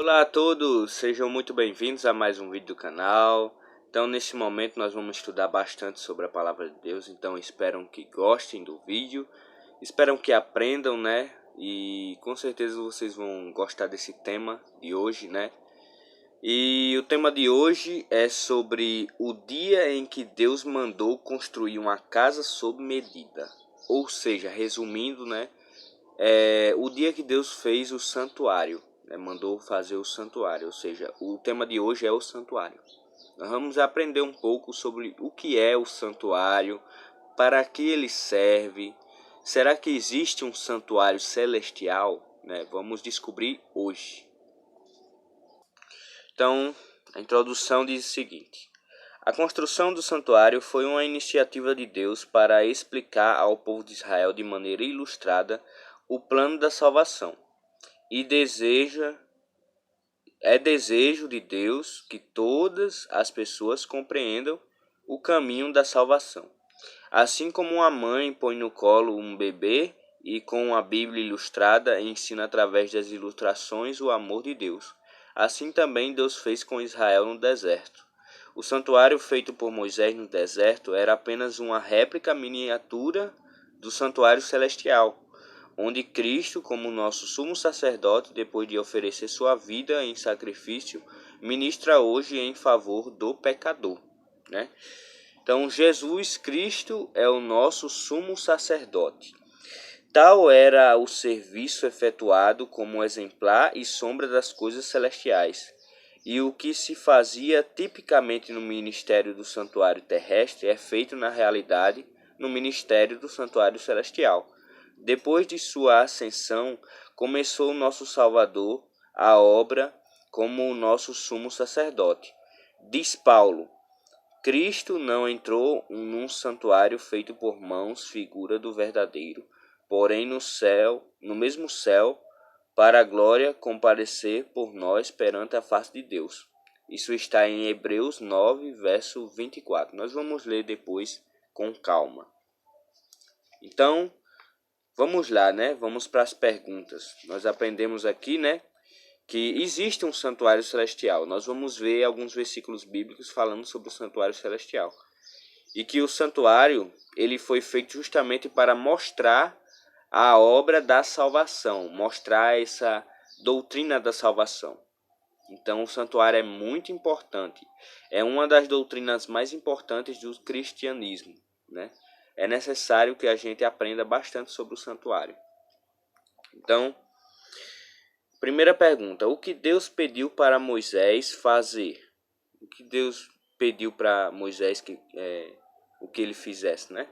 Olá a todos, sejam muito bem-vindos a mais um vídeo do canal. Então, nesse momento nós vamos estudar bastante sobre a palavra de Deus, então espero que gostem do vídeo, espero que aprendam, né? E com certeza vocês vão gostar desse tema de hoje, né? E o tema de hoje é sobre o dia em que Deus mandou construir uma casa sob medida. Ou seja, resumindo, né? O dia que Deus fez o santuário, né, mandou fazer o santuário, ou seja, o tema de hoje é o santuário. Nós vamos aprender um pouco sobre o que é o santuário, para que ele serve, será que existe um santuário celestial? Né? Vamos descobrir hoje. Então, a introdução diz o seguinte: a construção do santuário foi uma iniciativa de Deus para explicar ao povo de Israel de maneira ilustrada o plano da salvação. E desejo de Deus que todas as pessoas compreendam o caminho da salvação. Assim como uma mãe põe no colo um bebê e com a Bíblia ilustrada ensina através das ilustrações o amor de Deus, assim também Deus fez com Israel no deserto. O santuário feito por Moisés no deserto era apenas uma réplica miniatura do santuário celestial, onde Cristo, como nosso sumo sacerdote, depois de oferecer sua vida em sacrifício, ministra hoje em favor do pecador, né? Então, Jesus Cristo é o nosso sumo sacerdote. Tal era o serviço efetuado como exemplar e sombra das coisas celestiais. E o que se fazia tipicamente no ministério do santuário terrestre é feito na realidade no ministério do santuário celestial. Depois de sua ascensão, começou o nosso Salvador a obra como o nosso sumo sacerdote. Diz Paulo: Cristo não entrou num santuário feito por mãos, figura do verdadeiro, porém no céu, no mesmo céu, para a glória comparecer por nós perante a face de Deus. Isso está em Hebreus 9, verso 24. Nós vamos ler depois com calma. Então, vamos lá, né? Vamos para as perguntas. Nós aprendemos aqui, né, que existe um santuário celestial. Nós vamos ver alguns versículos bíblicos falando sobre o santuário celestial. E que o santuário, ele foi feito justamente para mostrar a obra da salvação, mostrar essa doutrina da salvação. Então, o santuário é muito importante. É uma das doutrinas mais importantes do cristianismo, né? É necessário que a gente aprenda bastante sobre o santuário. Então, primeira pergunta: o que Deus pediu para Moisés fazer? O que Deus pediu para Moisés o que ele fizesse, né?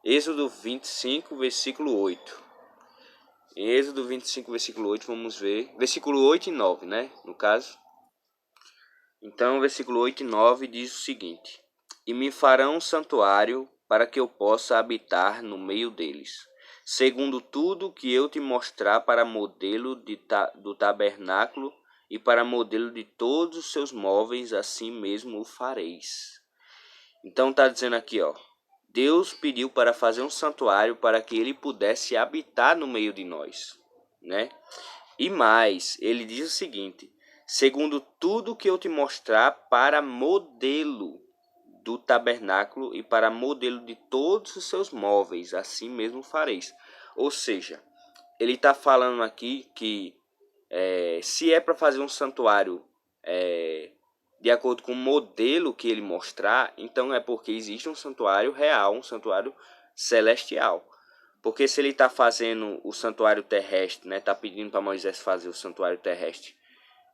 Êxodo 25, versículo 8. Em Êxodo 25, versículo 8, vamos ver. Versículo 8 e 9, né? No caso. Então, versículo 8 e 9 diz o seguinte: e me farão um santuário para que eu possa habitar no meio deles, segundo tudo que eu te mostrar para modelo do tabernáculo e para modelo de todos os seus móveis, assim mesmo o fareis. Então está dizendo aqui, ó, Deus pediu para fazer um santuário para que ele pudesse habitar no meio de nós, né? E mais, ele diz o seguinte: segundo tudo que eu te mostrar para modelo do tabernáculo e para modelo de todos os seus móveis, assim mesmo fareis. Ou seja, ele está falando aqui que se é para fazer um santuário de acordo com o modelo que ele mostrar, então é porque existe um santuário real, um santuário celestial. Porque se ele está fazendo o santuário terrestre, né, está pedindo para Moisés fazer o santuário terrestre,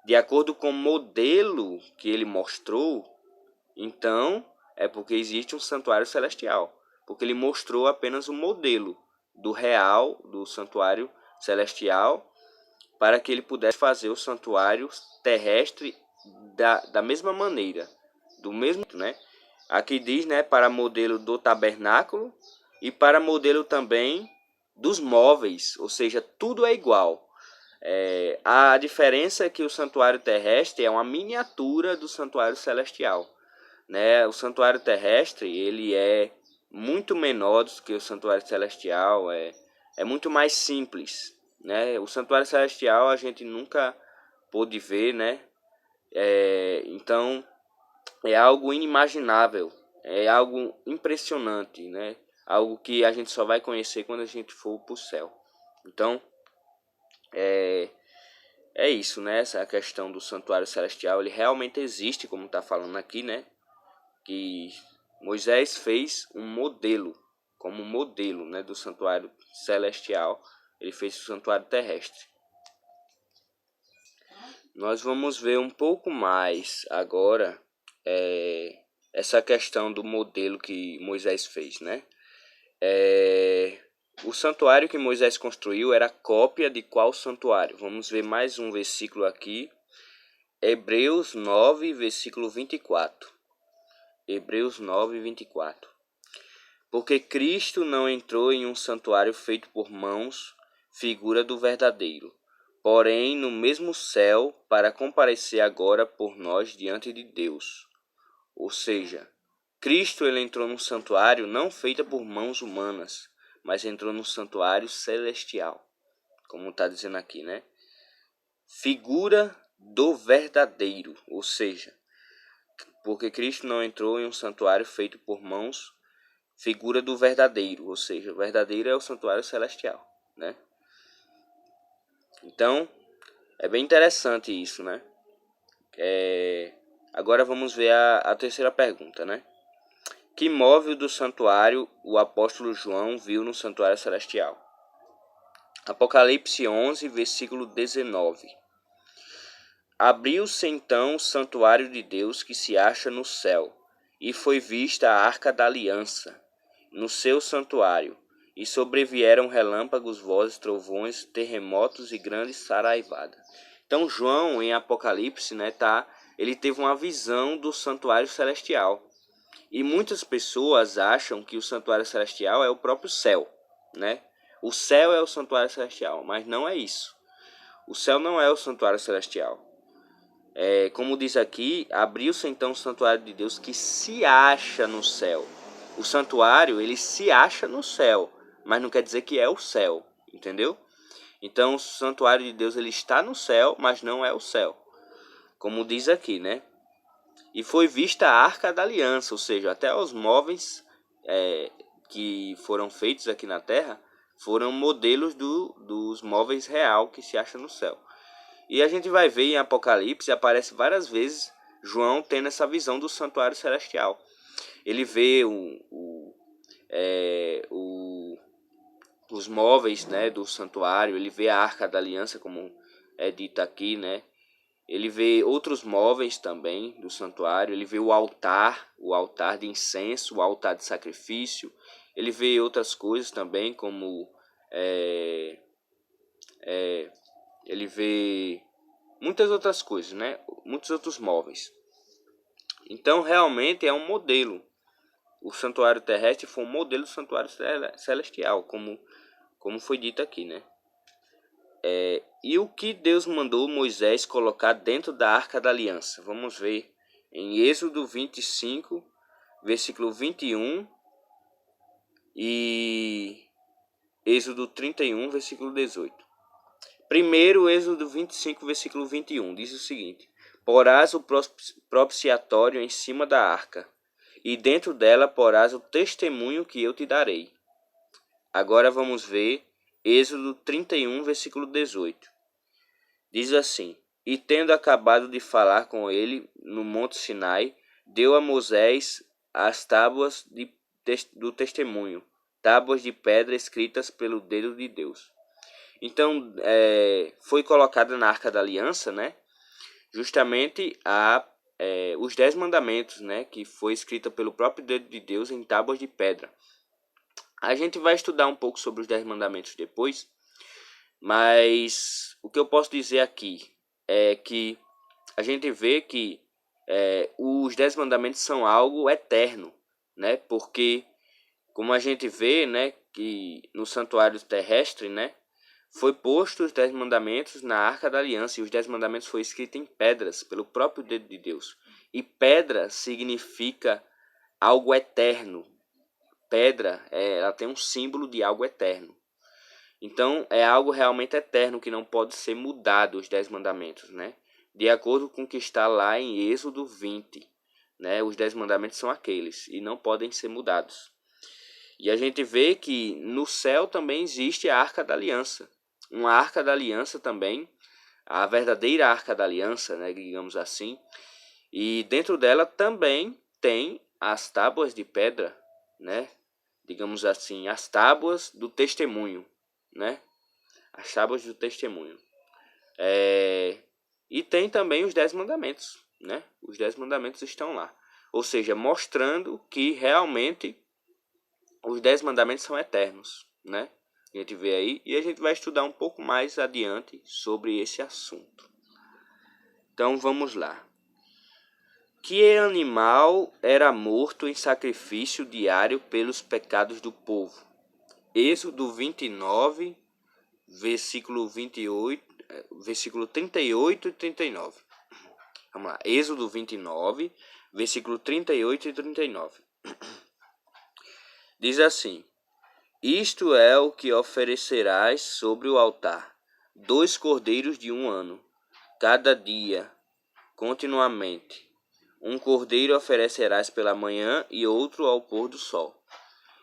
de acordo com o modelo que ele mostrou, então é porque existe um santuário celestial. Porque ele mostrou apenas o modelo do real, do santuário celestial, para que ele pudesse fazer o santuário terrestre da mesma maneira, do mesmo, né? Aqui diz, né, para modelo do tabernáculo e para modelo também dos móveis, ou seja, tudo é igual. A diferença é que o santuário terrestre é uma miniatura do santuário celestial, né? O santuário terrestre ele é muito menor do que o santuário celestial, é muito mais simples, né? O santuário celestial a gente nunca pôde ver, né? Então, é algo inimaginável, é algo impressionante, né? Algo que a gente só vai conhecer quando a gente for para o céu. Então, é isso, né? Essa questão do santuário celestial, ele realmente existe, como está falando aqui, né? Que Moisés fez um modelo, como modelo, né, do santuário celestial. Ele fez o santuário terrestre. Nós vamos ver um pouco mais agora essa questão do modelo que Moisés fez, né? O santuário que Moisés construiu era cópia de qual santuário? Vamos ver mais um versículo aqui. Hebreus 9, versículo 24. Hebreus 9, 24. Porque Cristo não entrou em um santuário feito por mãos, figura do verdadeiro, porém no mesmo céu, para comparecer agora por nós diante de Deus. Ou seja, Cristo ele entrou num santuário não feito por mãos humanas, mas entrou num santuário celestial, como está dizendo aqui, né? Figura do verdadeiro, ou seja, porque Cristo não entrou em um santuário feito por mãos, figura do verdadeiro, ou seja, o verdadeiro é o santuário celestial, né? Então, é bem interessante isso, né? Agora vamos ver a terceira pergunta, né? Que móvel do santuário o apóstolo João viu no santuário celestial? Apocalipse 11, versículo 19. Abriu-se então o santuário de Deus que se acha no céu, e foi vista a arca da aliança no seu santuário, e sobrevieram relâmpagos, vozes, trovões, terremotos e grande saraivada. Então João, em Apocalipse, né, ele teve uma visão do santuário celestial. E muitas pessoas acham que o santuário celestial é o próprio céu, né? O céu é o santuário celestial, mas não é isso. O céu não é o santuário celestial. Como diz aqui, abriu-se então o santuário de Deus que se acha no céu. O santuário, ele se acha no céu, mas não quer dizer que é o céu, entendeu? Então, o santuário de Deus, ele está no céu, mas não é o céu. Como diz aqui, né? E foi vista a arca da aliança, ou seja, até os móveis que foram feitos aqui na terra foram modelos dos móveis real que se acha no céu. E a gente vai ver em Apocalipse, aparece várias vezes João tendo essa visão do santuário celestial. Ele vê os móveis, né, do santuário, ele vê a arca da aliança, como é dito aqui, né? Ele vê outros móveis também do santuário, ele vê o altar de incenso, o altar de sacrifício. Ele vê outras coisas também, como ele vê muitas outras coisas, né? Muitos outros móveis. Então, realmente é um modelo. O santuário terrestre foi um modelo do santuário celestial, como foi dito aqui, né? E o que Deus mandou Moisés colocar dentro da Arca da Aliança? Vamos ver em Êxodo 25, versículo 21 e Êxodo 31, versículo 18. Primeiro, Êxodo 25, versículo 21, diz o seguinte: porás o propiciatório em cima da arca, e dentro dela porás o testemunho que eu te darei. Agora vamos ver Êxodo 31, versículo 18. Diz assim: e tendo acabado de falar com ele no monte Sinai, deu a Moisés as tábuas do testemunho, tábuas de pedra escritas pelo dedo de Deus. Então, foi colocada na Arca da Aliança, né, justamente os 10 mandamentos, né, que foi escrita pelo próprio dedo de Deus em tábuas de pedra. A gente vai estudar um pouco sobre os 10 mandamentos depois, mas o que eu posso dizer aqui é que a gente vê que os 10 mandamentos são algo eterno, né, porque como a gente vê, né, que no santuário terrestre, né, foi posto os 10 mandamentos na Arca da Aliança, e os 10 mandamentos foi escrito em pedras pelo próprio dedo de Deus. E pedra significa algo eterno. Pedra, ela tem um símbolo de algo eterno. Então é algo realmente eterno que não pode ser mudado, os 10 mandamentos, né? De acordo com o que está lá em Êxodo 20, né? Os 10 mandamentos são aqueles e não podem ser mudados. E a gente vê que no céu também existe a Arca da Aliança. Uma Arca da Aliança também, a verdadeira Arca da Aliança, né, digamos assim. E dentro dela também tem as tábuas de pedra, né? Digamos assim, as tábuas do testemunho, né? As tábuas do testemunho. E tem também os 10 mandamentos, né? Os 10 mandamentos estão lá. Ou seja, mostrando que realmente os 10 mandamentos são eternos, né? A gente vê aí e a gente vai estudar um pouco mais adiante sobre esse assunto. Então vamos lá. Que animal era morto em sacrifício diário pelos pecados do povo? Êxodo 29, versículo 28, versículo 38 e 39. Vamos lá. Êxodo 29, versículo 38 e 39. Diz assim: Isto é o que oferecerás sobre o altar: 2 cordeiros de 1 ano, cada dia, continuamente. Um cordeiro oferecerás pela manhã e outro ao pôr do sol.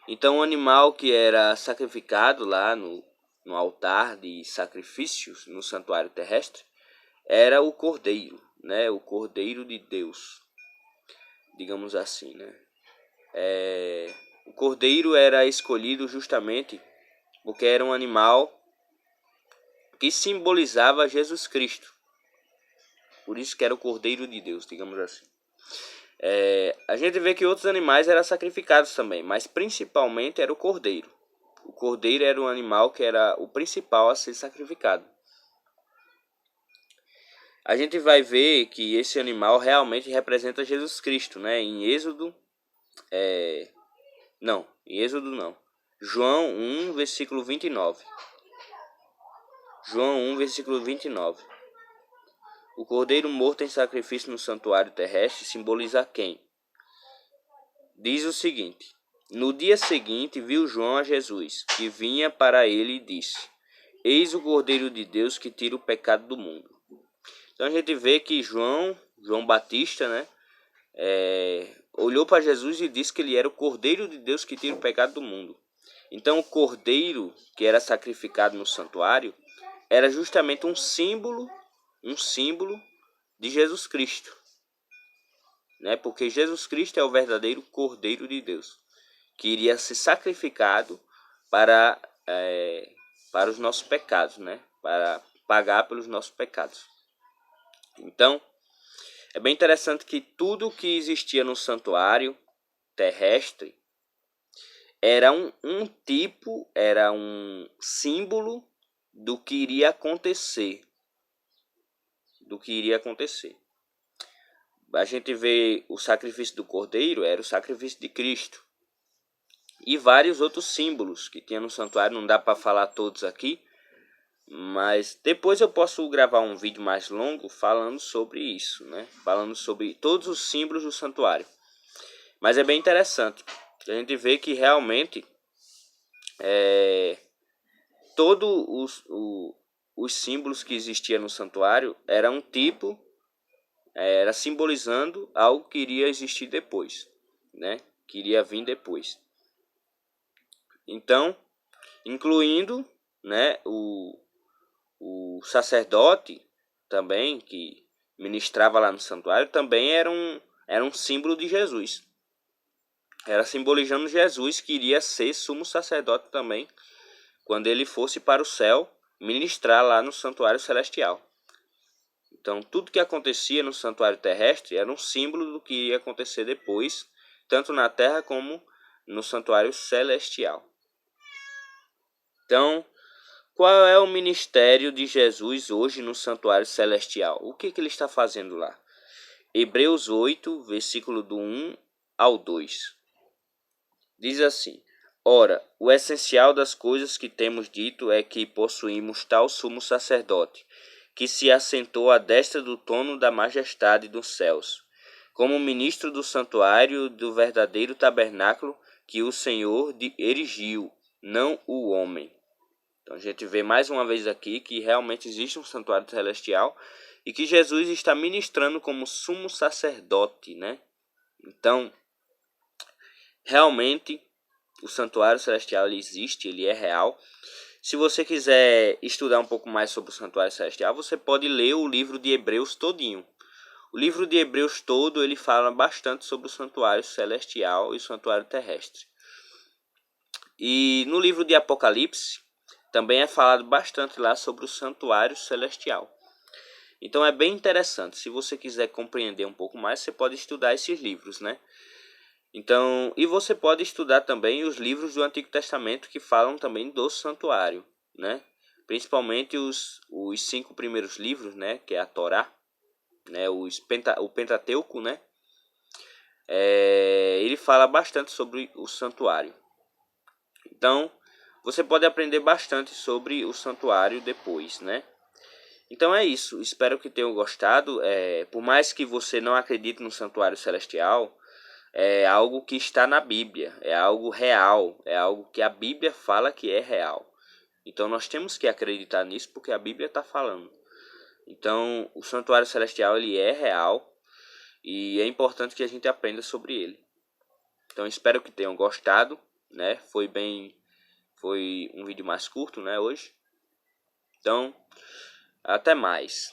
Então, o animal que era sacrificado lá no altar de sacrifícios, no santuário terrestre, era o cordeiro, né? O cordeiro de Deus, digamos assim, né? O cordeiro era escolhido justamente porque era um animal que simbolizava Jesus Cristo. Por isso que era o cordeiro de Deus, digamos assim. A gente vê que outros animais eram sacrificados também, mas principalmente era o cordeiro. O cordeiro era um animal que era o principal a ser sacrificado. A gente vai ver que esse animal realmente representa Jesus Cristo, né? Em Êxodo, João 1, versículo 29. João 1, versículo 29. O cordeiro morto em sacrifício no santuário terrestre simboliza quem? Diz o seguinte: No dia seguinte viu João a Jesus, que vinha para ele e disse: Eis o Cordeiro de Deus que tira o pecado do mundo. Então a gente vê que João Batista, né, olhou para Jesus e disse que ele era o Cordeiro de Deus que tira o pecado do mundo. Então o cordeiro que era sacrificado no santuário era justamente um símbolo de Jesus Cristo, né? Porque Jesus Cristo é o verdadeiro Cordeiro de Deus, que iria ser sacrificado para os nossos pecados, né? Para pagar pelos nossos pecados. Então, é bem interessante que tudo que existia no santuário terrestre era era um símbolo do que iria acontecer. A gente vê o sacrifício do cordeiro, era o sacrifício de Cristo. E vários outros símbolos que tinha no santuário, não dá para falar todos aqui, mas depois eu posso gravar um vídeo mais longo falando sobre isso, né? Falando sobre todos os símbolos do santuário. Mas é bem interessante. A gente vê que realmente todos os símbolos que existiam no santuário eram era simbolizando algo que iria existir depois, né? Que iria vir depois. Então, incluindo, né, o sacerdote também, que ministrava lá no santuário, também era um símbolo de Jesus. Era simbolizando Jesus, que iria ser sumo sacerdote também, quando ele fosse para o céu ministrar lá no santuário celestial. Então, tudo que acontecia no santuário terrestre era um símbolo do que ia acontecer depois, tanto na terra como no santuário celestial. Então, qual é o ministério de Jesus hoje no santuário celestial? O que ele está fazendo lá? Hebreus 8, versículo do 1 ao 2. Diz assim: Ora, o essencial das coisas que temos dito é que possuímos tal sumo sacerdote, que se assentou à destra do trono da majestade dos céus, como ministro do santuário do verdadeiro tabernáculo que o Senhor erigiu, não o homem. Então a gente vê mais uma vez aqui que realmente existe um santuário celestial e que Jesus está ministrando como sumo sacerdote, né? Então, realmente o santuário celestial ele existe, ele é real. Se você quiser estudar um pouco mais sobre o santuário celestial, você pode ler o livro de Hebreus todinho. O livro de Hebreus todo ele fala bastante sobre o santuário celestial e o santuário terrestre. E no livro de Apocalipse também é falado bastante lá sobre o santuário celestial. Então é bem interessante. Se você quiser compreender um pouco mais, você pode estudar esses livros, né? Então, e você pode estudar também os livros do Antigo Testamento que falam também do santuário, né? Principalmente os 5 primeiros livros, né? Que é a Torá, né? O Pentateuco, né? Ele fala bastante sobre o santuário. Então, você pode aprender bastante sobre o santuário depois, né? Então é isso. Espero que tenham gostado. Por mais que você não acredite no santuário celestial, é algo que está na Bíblia, é algo real, é algo que a Bíblia fala que é real. Então nós temos que acreditar nisso porque a Bíblia está falando. Então o santuário celestial ele é real e é importante que a gente aprenda sobre ele. Então espero que tenham gostado, né? Foi um vídeo mais curto, né, hoje. Então até mais.